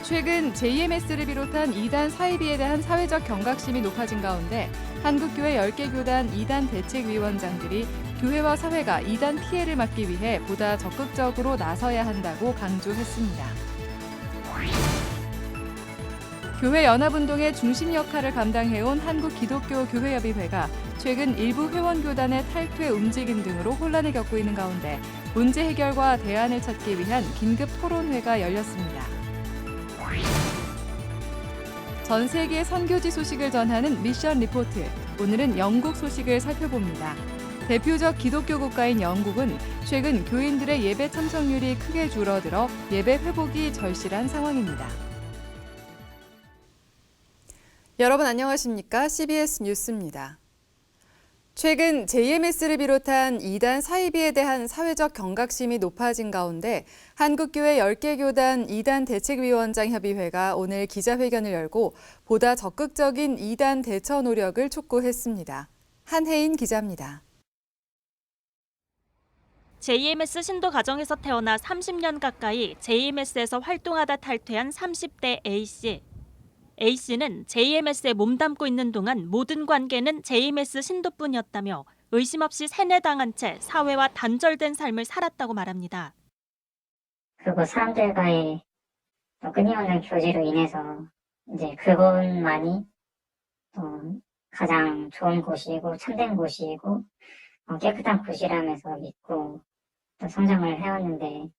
최근 JMS를 비롯한 이단 사이비에 대한 사회적 경각심이 높아진 가운데 한국교회 10개 교단 이단 대책위원장들이 교회와 사회가 이단 피해를 막기 위해 보다 적극적으로 나서야 한다고 강조했습니다. 교회 연합운동의 중심 역할을 감당해온 한국기독교교회협의회가 최근 일부 회원교단의 탈퇴 움직임 등으로 혼란을 겪고 있는 가운데 문제 해결과 대안을 찾기 위한 긴급 토론회가 열렸습니다. 전 세계 선교지 소식을 전하는 미션 리포트. 오늘은 영국 소식을 살펴봅니다. 대표적 기독교 국가인 영국은 최근 교인들의 예배 참석률이 크게 줄어들어 예배 회복이 절실한 상황입니다. 여러분 안녕하십니까? CBS 뉴스입니다. 최근 JMS를 비롯한 이단 사이비에 대한 사회적 경각심이 높아진 가운데 한국교회 10개 교단 이단 대책위원장 협의회가 오늘 기자회견을 열고 보다 적극적인 이단 대처 노력을 촉구했습니다. 한혜인 기자입니다. JMS 신도 가정에서 태어나 30년 가까이 JMS에서 활동하다 탈퇴한 30대 A씨. A씨는 JMS에 몸담고 있는 동안 모든 관계는 JMS 신도뿐이었다며 의심 없이 세뇌당한 채 사회와 단절된 삶을 살았다고 말합니다. 그리고 사람들과의 끊임없는 교제로 인해서 이제 그곳만이 가장 좋은 곳이고 참된 곳이고 깨끗한 곳이라면서 믿고 또 성장을 해왔는데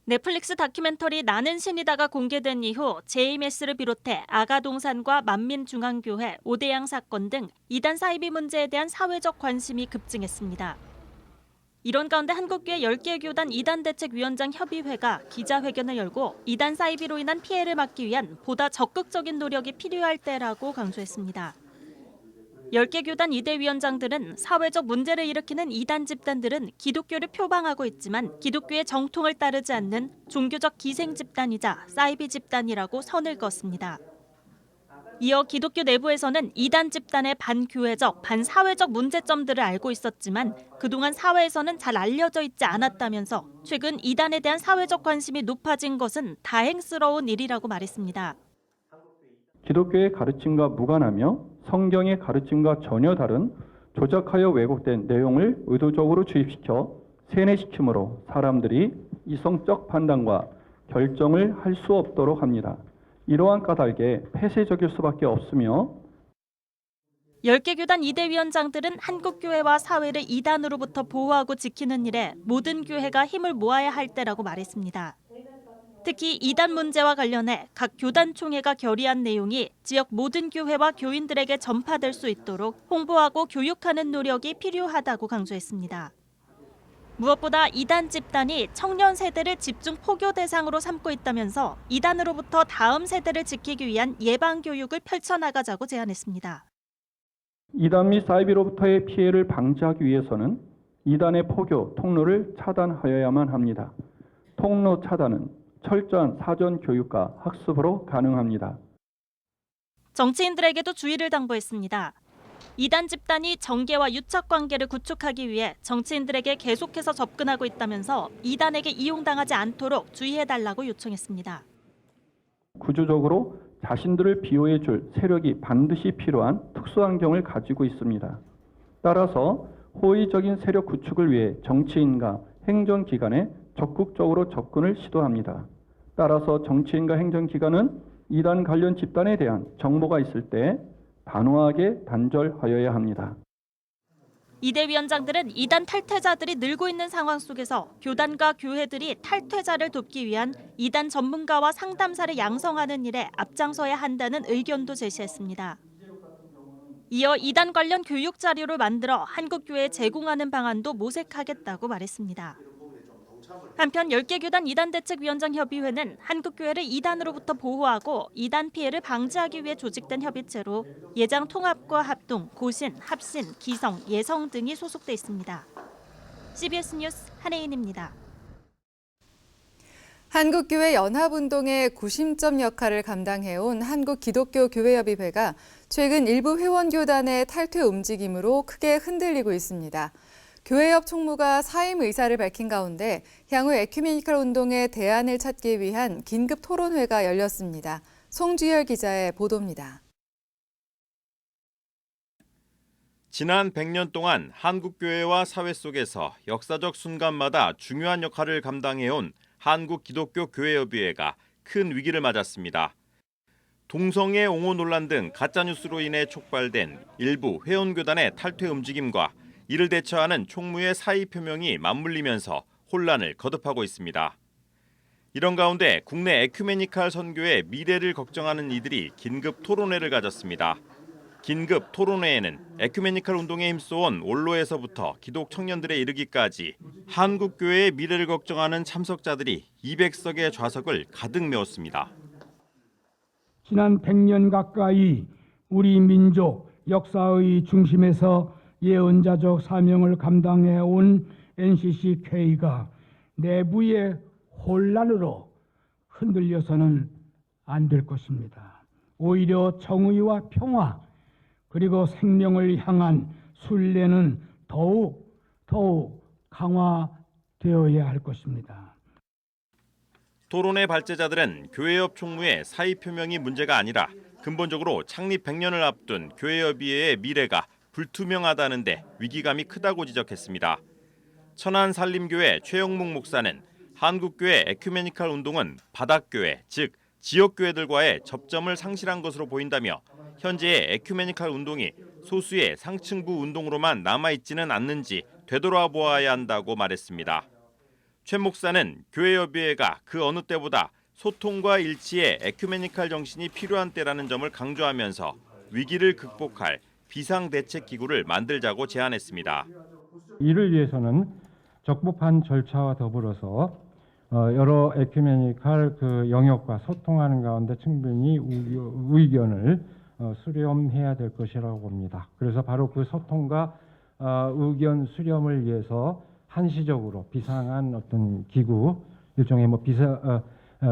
넷플릭스 다큐멘터리 나는 신이다가 공개된 이후 JMS를 비롯해 아가동산과 만민중앙교회, 오대양 사건 등 이단 사이비 문제에 대한 사회적 관심이 급증했습니다. 이런 가운데 한국교회 10개 교단 이단 대책위원장 협의회가 기자회견을 열고 이단 사이비로 인한 피해를 막기 위한 보다 적극적인 노력이 필요할 때라고 강조했습니다. 10개 교단 이대위원장들은 사회적 문제를 일으키는 이단 집단들은 기독교를 표방하고 있지만 기독교의 정통을 따르지 않는 종교적 기생 집단이자 사이비 집단이라고 선을 그었습니다. 이어 기독교 내부에서는 이단 집단의 반교회적, 반사회적 문제점들을 알고 있었지만 그동안 사회에서는 잘 알려져 있지 않았다면서 최근 이단에 대한 사회적 관심이 높아진 것은 다행스러운 일이라고 말했습니다. 기독교의 가르침과 무관하며 성경의 가르침과 전혀 다른 조작하여 왜곡된 내용을 의도적으로 주입시켜 세뇌시킴으로 사람들이 이성적 판단과 결정을 할 수 없도록 합니다. 이러한 까닭에 폐쇄적일 수밖에 없으며 10개 교단 이대위원장들은 한국교회와 사회를 이단으로부터 보호하고 지키는 일에 모든 교회가 힘을 모아야 할 때라고 말했습니다. 특히 이단 문제와 관련해 각 교단 총회가 결의한 내용이 지역 모든 교회와 교인들에게 전파될 수 있도록 홍보하고 교육하는 노력이 필요하다고 강조했습니다. 무엇보다 이단 집단이 청년 세대를 집중 포교 대상으로 삼고 있다면서 이단으로부터 다음 세대를 지키기 위한 예방 교육을 펼쳐나가자고 제안했습니다. 이단 및 사이비로부터의 피해를 방지하기 위해서는 이단의 포교, 통로를 차단하여야만 합니다. 통로 차단은 철저한 사전 교육과 학습으로 가능합니다. 정치인들에게도 주의를 당부했습니다. 이단 집단이 정계와 유착 관계를 구축하기 위해 정치인들에게 계속해서 접근하고 있다면서 이단에게 이용당하지 않도록 주의해달라고 요청했습니다. 구조적으로 자신들을 비호해 줄 세력이 반드시 필요한 특수환경을 가지고 있습니다. 따라서 호의적인 세력 구축을 위해 정치인과 행정기관에 적극적으로 접근을 시도합니다. 따라서 정치인과 행정기관은 이단 관련 집단에 대한 정보가 있을 때 단호하게 단절하여야 합니다. 이대위원장들은 이단 탈퇴자들이 늘고 있는 상황 속에서 교단과 교회들이 탈퇴자를 돕기 위한 이단 전문가와 상담사를 양성하는 일에 앞장서야 한다는 의견도 제시했습니다. 이어 이단 관련 교육 자료를 만들어 한국교회에 제공하는 방안도 모색하겠다고 말했습니다. 한편 10개 교단 이단 대책위원장 협의회는 한국교회를 이단으로부터 보호하고 이단 피해를 방지하기 위해 조직된 협의체로 예장 통합과 합동, 고신, 합신, 기성, 예성 등이 소속돼 있습니다. CBS 뉴스 한혜인입니다. 한국교회 연합운동의 구심점 역할을 감당해온 한국기독교교회협의회가 최근 일부 회원교단의 탈퇴 움직임으로 크게 흔들리고 있습니다. 교회협 총무가 사임 의사를 밝힌 가운데 향후 에큐메니컬 운동의 대안을 찾기 위한 긴급 토론회가 열렸습니다. 송주열 기자의 보도입니다. 지난 100년 동안 한국교회와 사회 속에서 역사적 순간마다 중요한 역할을 감당해온 한국기독교교회협의회가 큰 위기를 맞았습니다. 동성애 옹호 논란 등 가짜뉴스로 인해 촉발된 일부 회원교단의 탈퇴 움직임과 이를 대처하는 총무의 사의 표명이 맞물리면서 혼란을 거듭하고 있습니다. 이런 가운데 국내 에큐메니칼 선교의 미래를 걱정하는 이들이 긴급 토론회를 가졌습니다. 긴급 토론회에는 에큐메니칼 운동에 힘써온 원로에서부터 기독 청년들에 이르기까지 한국교회의 미래를 걱정하는 참석자들이 200석의 좌석을 가득 메웠습니다. 지난 100년 가까이 우리 민족 역사의 중심에서 예언자적 사명을 감당해 온 NCCK가 내부의 혼란으로 흔들려서는 안 될 것입니다. 오히려 정의와 평화 그리고 생명을 향한 순례는 더욱 강화되어야 할 것입니다. 토론회 발제자들은 교회협 총무의 사의 표명이 문제가 아니라 근본적으로 창립 100년을 앞둔 교회협의회의 미래가 불투명하다는데 위기감이 크다고 지적했습니다. 천안산림교회 최영묵 목사는 한국교회 에큐메니칼 운동은 바닥교회, 즉 지역교회들과의 접점을 상실한 것으로 보인다며 현재의 에큐메니칼 운동이 소수의 상층부 운동으로만 남아있지는 않는지 되돌아보아야 한다고 말했습니다. 최 목사는 교회협의회가 그 어느 때보다 소통과 일치의 에큐메니칼 정신이 필요한 때라는 점을 강조하면서 위기를 극복할 비상대책기구를 만들자고 제안했습니다. 이를 위해서는 적법한 절차와 더불어서 여러 에큐메니칼 영역과 소통하는 가운데 충분히 의견을 수렴해야 될 것이라고 봅니다. 그래서 바로 그 소통과 의견 수렴을 위해서 한시적으로 비상한 어떤 기구, 일종의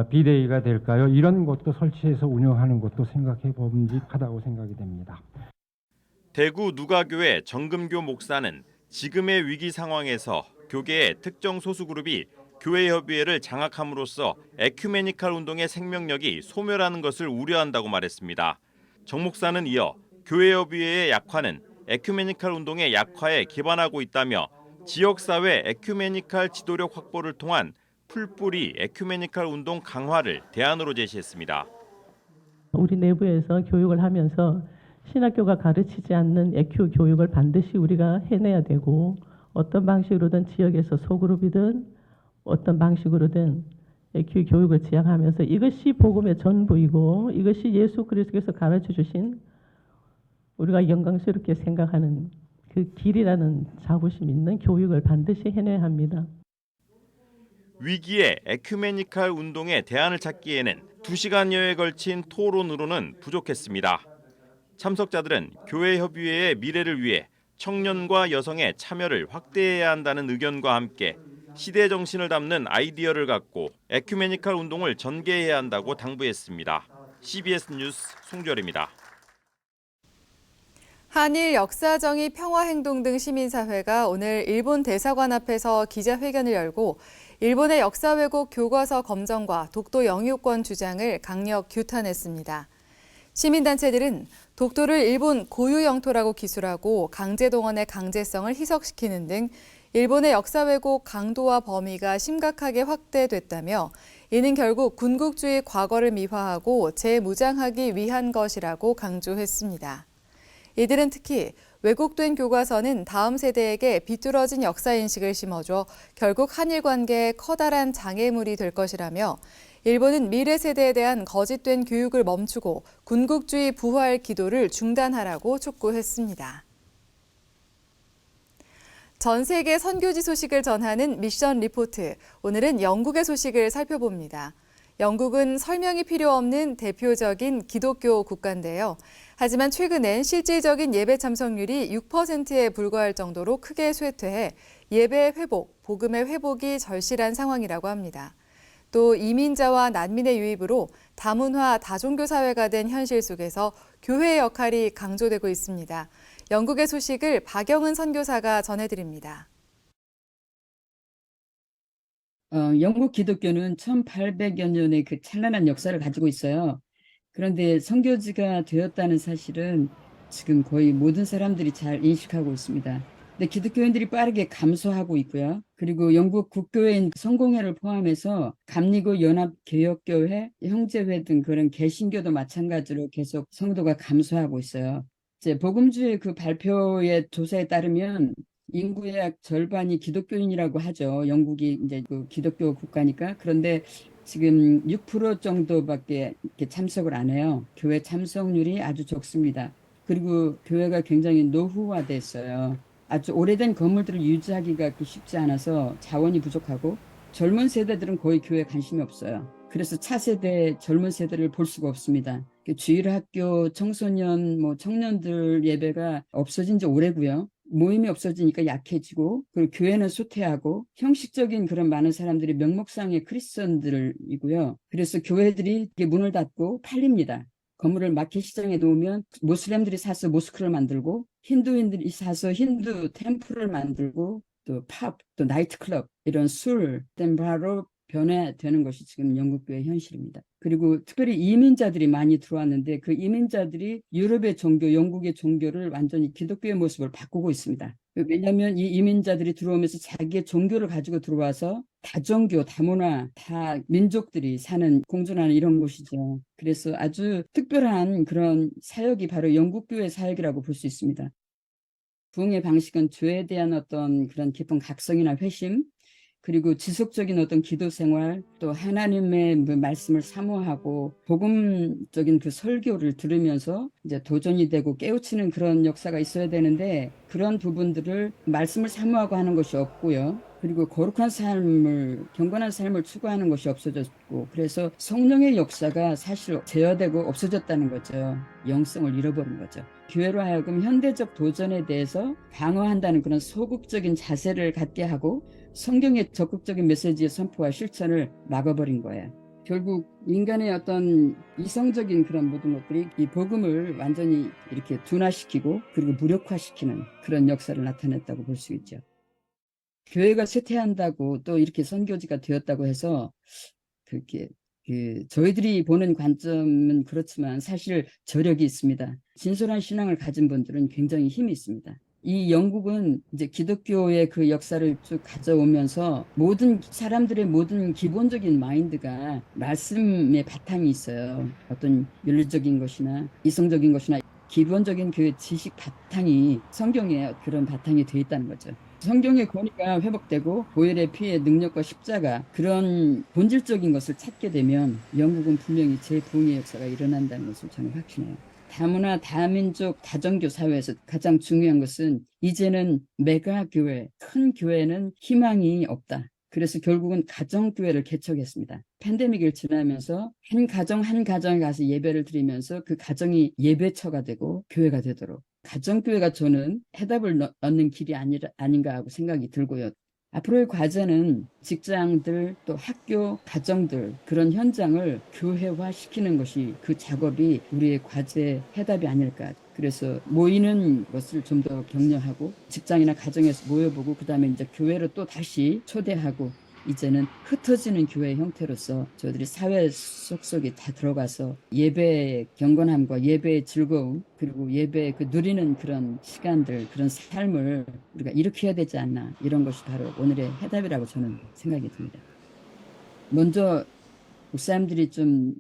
비대위가 될까요? 이런 것도 설치해서 운영하는 것도 생각해 봄직하다고 생각이 됩니다. 대구 누가교회 정금교 목사는 지금의 위기 상황에서 교계의 특정 소수 그룹이 교회협의회를 장악함으로써 에큐메니칼 운동의 생명력이 소멸하는 것을 우려한다고 말했습니다. 정 목사는 이어 교회협의회의 약화는 에큐메니칼 운동의 약화에 기반하고 있다며 지역사회 에큐메니칼 지도력 확보를 통한 풀뿌리 에큐메니칼 운동 강화를 대안으로 제시했습니다. 우리 내부에서 교육을 하면서 신학교가 가르치지 않는 에큐 교육을 반드시 우리가 해내야 되고 어떤 방식으로든 지역에서 소그룹이든 어떤 방식으로든 에큐 교육을 지향하면서 이것이 복음의 전부이고 이것이 예수 그리스도께서 가르쳐 주신 우리가 영광스럽게 생각하는 그 길이라는 자부심 있는 교육을 반드시 해내야 합니다. 위기의 에큐메니칼 운동의 대안을 찾기에는 2시간여에 걸친 토론으로는 부족했습니다. 참석자들은 교회협의회의 미래를 위해 청년과 여성의 참여를 확대해야 한다는 의견과 함께 시대 정신을 담는 아이디어를 갖고 에큐메니칼 운동을 전개해야 한다고 당부했습니다. CBS 뉴스 송주열입니다. 한일 역사정의 평화행동 등 시민사회가 오늘 일본 대사관 앞에서 기자회견을 열고 일본의 역사 왜곡 교과서 검정과 독도 영유권 주장을 강력 규탄했습니다. 시민단체들은 독도를 일본 고유 영토라고 기술하고 강제동원의 강제성을 희석시키는 등 일본의 역사 왜곡 강도와 범위가 심각하게 확대됐다며 이는 결국 군국주의 과거를 미화하고 재무장하기 위한 것이라고 강조했습니다. 이들은 특히 왜곡된 교과서는 다음 세대에게 비뚤어진 역사인식을 심어줘 결국 한일 관계에 커다란 장애물이 될 것이라며 일본은 미래 세대에 대한 거짓된 교육을 멈추고 군국주의 부활 기도를 중단하라고 촉구했습니다. 전 세계 선교지 소식을 전하는 미션 리포트. 오늘은 영국의 소식을 살펴봅니다. 영국은 설명이 필요 없는 대표적인 기독교 국가인데요. 하지만 최근엔 실질적인 예배 참석률이 6%에 불과할 정도로 크게 쇠퇴해 예배 회복, 복음의 회복이 절실한 상황이라고 합니다. 또 이민자와 난민의 유입으로 다문화 다종교 사회가 된 현실 속에서 교회의 역할이 강조되고 있습니다. 영국의 소식을 박영은 선교사가 전해드립니다. 영국 기독교는 1800여 년의 그 찬란한 역사를 가지고 있어요. 그런데 선교지가 되었다는 사실은 지금 거의 모든 사람들이 잘 인식하고 있습니다. 근데 기독교인들이 빠르게 감소하고 있고요. 그리고 영국 국교회인 성공회를 포함해서 감리교 연합개혁교회, 형제회 등 그런 개신교도 마찬가지로 계속 성도가 감소하고 있어요. 이제 복음주의 그 발표의 조사에 따르면 인구의 약 절반이 기독교인이라고 하죠. 영국이 이제 그 기독교 국가니까. 그런데 지금 6% 정도밖에 이렇게 참석을 안 해요. 교회 참석률이 아주 적습니다. 그리고 교회가 굉장히 노후화됐어요. 아주 오래된 건물들을 유지하기가 그렇게 쉽지 않아서 자원이 부족하고 젊은 세대들은 거의 교회에 관심이 없어요. 그래서 차세대 젊은 세대를 볼 수가 없습니다. 주일학교 청소년 청년들 예배가 없어진 지 오래고요. 모임이 없어지니까 약해지고, 그리고 교회는 쇠퇴하고 형식적인 그런 많은 사람들이 명목상의 크리스천들이고요. 그래서 교회들이 문을 닫고 팔립니다. 건물을 마켓 시장에 놓으면 모슬렘들이 사서 모스크를 만들고, 힌두인들이 사서 힌두 템플을 만들고, 또 팝, 또 나이트클럽, 이런 술, 바로 변화되는 것이 지금 영국교회 현실입니다. 그리고 특별히 이민자들이 많이 들어왔는데 그 이민자들이 유럽의 종교, 영국의 종교를 완전히 기독교의 모습을 바꾸고 있습니다. 왜냐하면 이 이민자들이 들어오면서 자기의 종교를 가지고 들어와서 다종교, 다문화, 다 민족들이 사는, 공존하는 이런 곳이죠. 그래서 아주 특별한 그런 사역이 바로 영국교회 사역이라고 볼 수 있습니다. 부흥의 방식은 죄에 대한 어떤 그런 깊은 각성이나 회심, 그리고 지속적인 어떤 기도 생활, 또 하나님의 말씀을 사모하고 복음적인 그 설교를 들으면서 이제 도전이 되고 깨우치는 그런 역사가 있어야 되는데, 그런 부분들을 말씀을 사모하고 하는 것이 없고요. 그리고 거룩한 삶을, 경건한 삶을 추구하는 것이 없어졌고, 그래서 성령의 역사가 사실 제어되고 없어졌다는 거죠. 영성을 잃어버린 거죠. 교회로 하여금 현대적 도전에 대해서 방어한다는 그런 소극적인 자세를 갖게 하고 성경의 적극적인 메시지의 선포와 실천을 막아버린 거예요. 결국 인간의 어떤 이성적인 그런 모든 것들이 이 복음을 완전히 이렇게 둔화시키고 그리고 무력화시키는 그런 역사를 나타냈다고 볼 수 있죠. 교회가 쇠퇴한다고 또 이렇게 선교지가 되었다고 해서 그렇게 저희들이 보는 관점은 그렇지만 사실 저력이 있습니다. 진솔한 신앙을 가진 분들은 굉장히 힘이 있습니다. 이 영국은 이제 기독교의 그 역사를 쭉 가져오면서 모든 사람들의 모든 기본적인 마인드가 말씀의 바탕이 있어요. 어떤 윤리적인 것이나 이성적인 것이나 기본적인 그 지식 바탕이 성경에 그런 바탕이 돼 있다는 거죠. 성경의 권위가 회복되고 보혈의 피의 능력과 십자가, 그런 본질적인 것을 찾게 되면 영국은 분명히 재부흥의 역사가 일어난다는 것을 저는 확신해요. 다문화, 다민족, 다종교 사회에서 가장 중요한 것은 이제는 메가교회, 큰 교회는 희망이 없다. 그래서 결국은 가정교회를 개척했습니다. 팬데믹을 지나면서 한 가정에 가서 예배를 드리면서 그 가정이 예배처가 되고 교회가 되도록, 가정교회가 저는 해답을 얻는 길이 아닌가 하고 생각이 들고요. 앞으로의 과제는 직장들, 또 학교, 가정들, 그런 현장을 교회화시키는 것이, 그 작업이 우리의 과제 해답이 아닐까. 그래서 모이는 것을 좀 더 격려하고 직장이나 가정에서 모여보고, 그다음에 이제 교회로 또 다시 초대하고, 이제는 흩어지는 교회 형태로서 저희들이 사회 속속에 다 들어가서 예배의 경건함과 예배의 즐거움, 그리고 예배의 그 누리는 그런 시간들, 그런 삶을 우리가 이렇게 해야 되지 않나, 이런 것이 바로 오늘의 해답이라고 저는 생각이 듭니다. 먼저 목사님들이 좀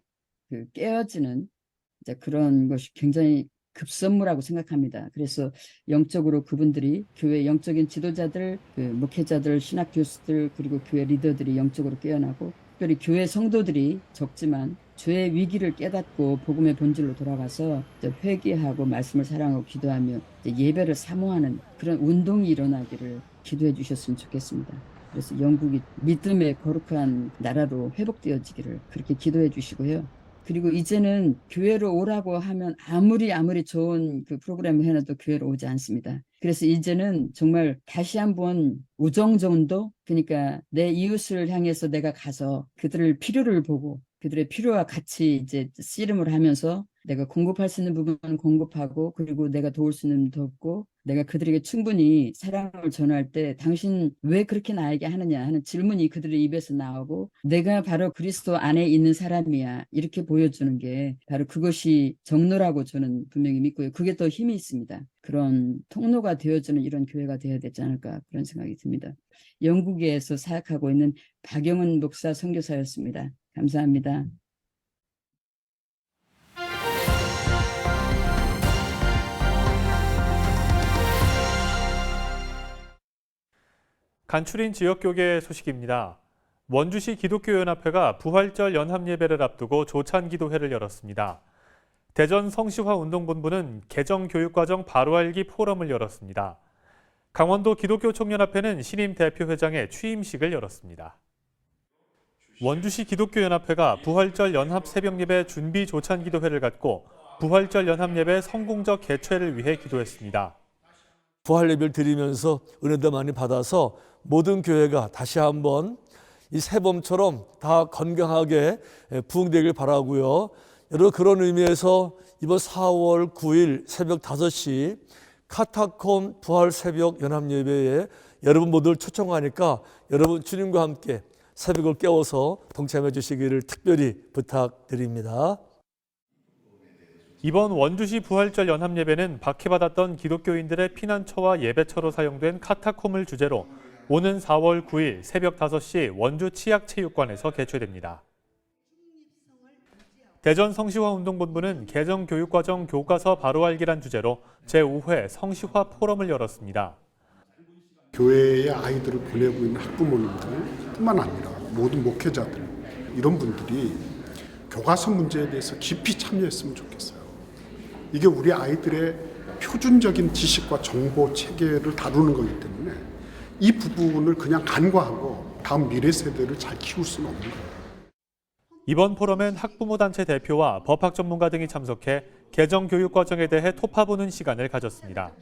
깨어지는 이제 그런 것이 굉장히 급선무라고 생각합니다. 그래서 영적으로 그분들이, 교회 영적인 지도자들, 목회자들, 신학 교수들, 그리고 교회 리더들이 영적으로 깨어나고, 특별히 교회 성도들이 적지만 죄의 위기를 깨닫고 복음의 본질로 돌아가서 회개하고 말씀을 사랑하고 기도하며 예배를 사모하는 그런 운동이 일어나기를 기도해 주셨으면 좋겠습니다. 그래서 영국이 믿음의 거룩한 나라로 회복되어지기를 그렇게 기도해 주시고요. 그리고 이제는 교회로 오라고 하면 아무리 좋은 그 프로그램을 해놔도 교회로 오지 않습니다. 그래서 이제는 정말 다시 한번 우정정도, 그러니까 내 이웃을 향해서 내가 가서 그들의 필요를 보고 그들의 필요와 같이 이제 씨름을 하면서 내가 공급할 수 있는 부분은 공급하고 그리고 내가 도울 수 있는 돕고 내가 그들에게 충분히 사랑을 전할 때 당신 왜 그렇게 나에게 하느냐 하는 질문이 그들의 입에서 나오고 내가 바로 그리스도 안에 있는 사람이야 이렇게 보여주는 게 바로 그것이 정로라고 저는 분명히 믿고요. 그게 더 힘이 있습니다. 그런 통로가 되어주는 이런 교회가 되어야 되지 않을까 그런 생각이 듭니다. 영국에서 사역하고 있는 박영은 목사 선교사였습니다. 감사합니다. 간추린 지역교계 소식입니다. 원주시 기독교연합회가 부활절 연합예배를 앞두고 조찬기도회를 열었습니다. 대전 성시화운동본부는 개정교육과정 바로 알기 포럼을 열었습니다. 강원도 기독교총연합회는 신임 대표회장의 취임식을 열었습니다. 원주시 기독교연합회가 부활절 연합 새벽예배 준비 조찬기도회를 갖고 부활절 연합예배 성공적 개최를 위해 기도했습니다. 부활 예배를 드리면서 은혜도 많이 받아서 모든 교회가 다시 한번 이 새봄처럼 다 건강하게 부흥되길 바라고요. 여러분 그런 의미에서 이번 4월 9일 새벽 5시 카타콤 부활 새벽 연합 예배에 여러분 모두를 초청하니까 여러분 주님과 함께 새벽을 깨워서 동참해 주시기를 특별히 부탁드립니다. 이번 원주시 부활절 연합예배는 박해받았던 기독교인들의 피난처와 예배처로 사용된 카타콤을 주제로 오는 4월 9일 새벽 5시 원주 치약체육관에서 개최됩니다. 대전 성시화운동본부는 개정교육과정 교과서 바로알기란 주제로 제5회 성시화 포럼을 열었습니다. 교회에 아이들을 보내고 있는 학부모님들뿐만 아니라 모든 목회자들 이런 분들이 교과서 문제에 대해서 깊이 참여했으면 좋겠어요. 이게 우리 아이들의 표준적인 지식과 정보 체계를 다루는 거기 때문에 이 부분을 그냥 간과하고 다음 미래 세대를 잘 키울 수는 없는 거예요. 이번 포럼엔 학부모 단체 대표와 법학 전문가 등이 참석해 개정 교육 과정에 대해 토파보는 시간을 가졌습니다.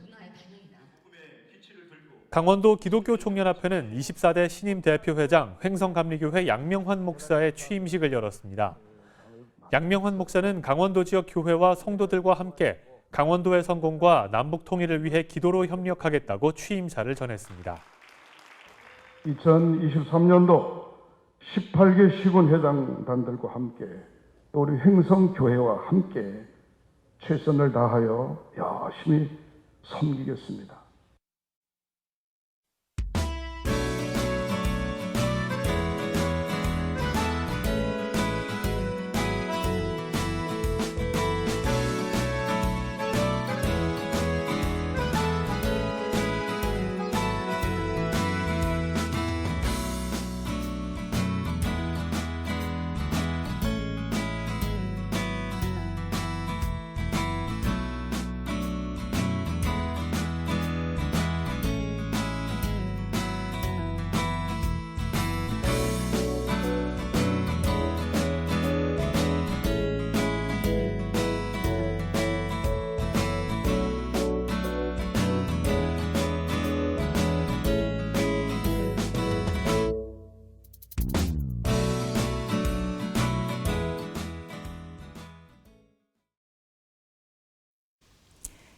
강원도 기독교 총연합회는 24대 신임 대표회장 횡성감리교회 양명환 목사의 취임식을 열었습니다. 양명환 목사는 강원도 지역 교회와 성도들과 함께 강원도의 성공과 남북 통일을 위해 기도로 협력하겠다고 취임사를 전했습니다. 2023년도 18개 시군 회장단들과 함께 또 우리 횡성교회와 함께 최선을 다하여 열심히 섬기겠습니다.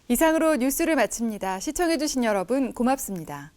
이상으로 뉴스를 마칩니다. 시청해주신 여러분 고맙습니다.